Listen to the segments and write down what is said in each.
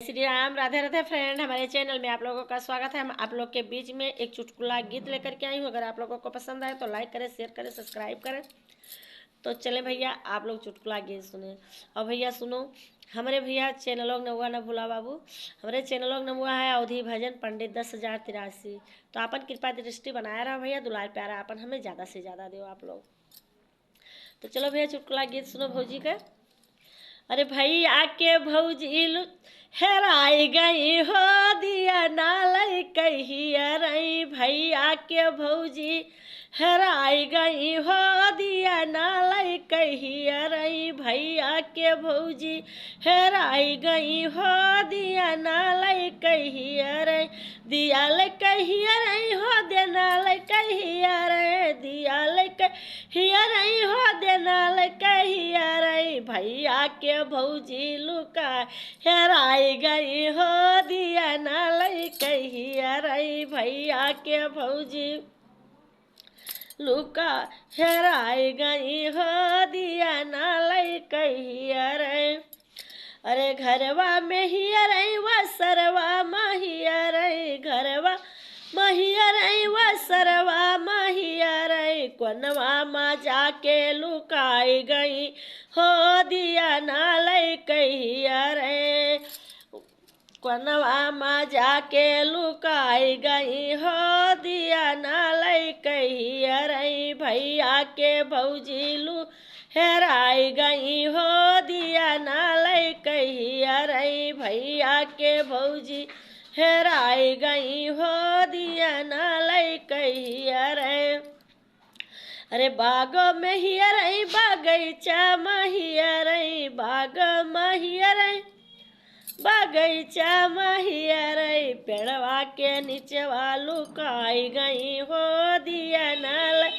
Shri Ram, Radhe Radhe friend. हमारे channel में आप लोगों का स्वागत है। हम आप लोग के बीच में एक चुटकुला गीत लेकर के आई हूँ। अगर आप लोगों को पसंद आए तो लाइक करें, शेयर करें, सब्सक्राइब करें। तो चले भैया, आप लोग चुटकुला गीत सुने। और भैया सुनो, हमारे भैया चैनलों न हुआ न भूला बाबू। हमारे चैनलों न हुआ है अवधि भजन पंडित 10,083। तो आपन कृपा दृष्टि बनाया रहा भैया, दुलार प्यारा अपन हमें ज़्यादा से ज़्यादा दो आप लोग। तो चलो भैया चुटकुला गीत सुनो भौजी का। अरे भाई आके भौजी हेराई गई हो, दिया नालय कहिया रही। भाई आके भौजी हेराई गई हो, दिया नालय कहिया रही। भाई आके भौजी हेराई गई हो, दिया नालय कहिया रही। दियाल कहिया रही हो, देनाल कहिया रही। दियाल कहिया रही हो, देनाल कहिया रही। भैया के भौजी लुका हेराई गई हो, दिया नालय कहिया रही। भैया के भौजी लुका हेराई गई हो, दिया नालय कहिया रही। अरे घरवा में ही रही व सरवा महिया रही। घरवा महिया रही व सरवा महिया रही। कोनवा माँ जाके लुकाई गई हो, दिया नालय कहिया रही। कोनवा माँ जाके लुकाई गई हो, दिया नालय कहिया रही। भैया के भौजी लू हेराई गई हो, दिया नालय कहिया रही। भैया के भौजी हेराई गई हो, दिया नालय कहिया रही। अरे बाग में ही रही, बगैचा महिया रही। बाग महिया रही, बगैचा महिया रही। पेड़वा के नीचे लुकाई गई हो, दिया नालय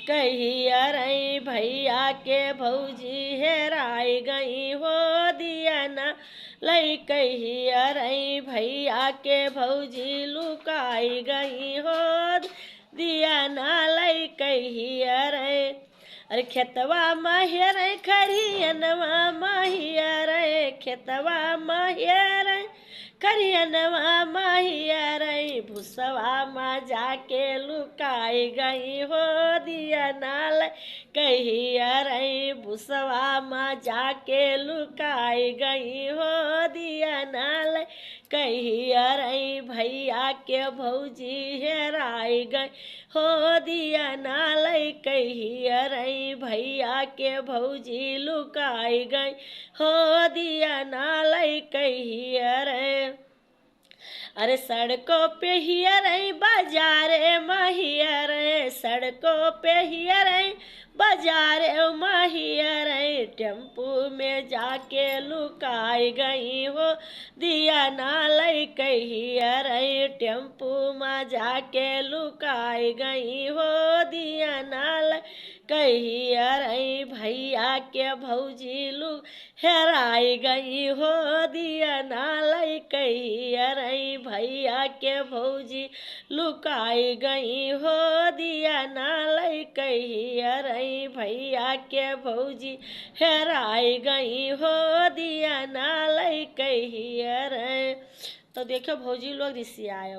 कहिया रही। भैया के भौजी हेराई गई हो, दिया नालय कहिया रही। भैया के भौजी लुकाई गई हो, दिया नालय कहिया रही। अरे खेतवा महिया रही, खरियनवा महिया रही। खेतवा महिया रही, खरियनवा महिया रही। भूसवा माँ जाके लुकाई गई हो, दिया नालय कहिया रही। भूसवा माँ जाके लुकाई गई हो, दिया नालय कहिया रही। भैया के भौजी हेराई गई हो, दिया नालय कहिया रही। भैया के भौजी लुकाई गई हो, दिया नालय कहिया रही। अरे सड़कों पे ही रही, बाजारे महिया रही। सड़कों पे ही रही, बाजारे महिया रही। टेम्पू में जाके लुकाई गई हो, दिया नालय कहिया रही। टेम्पू में जाके लुकाई गई हो, दिया नालय कहिया रही। भैया के भौजी हेराई गई हो, दिया नालय कहिया रही। भैया के भौजी लुकाई गई हो, दिया नालय कहिया रही। भैया के भौजी हेराई गई हो, दिया नालय कहिया रही। तो देखो भौजी लोग रिसिया आए।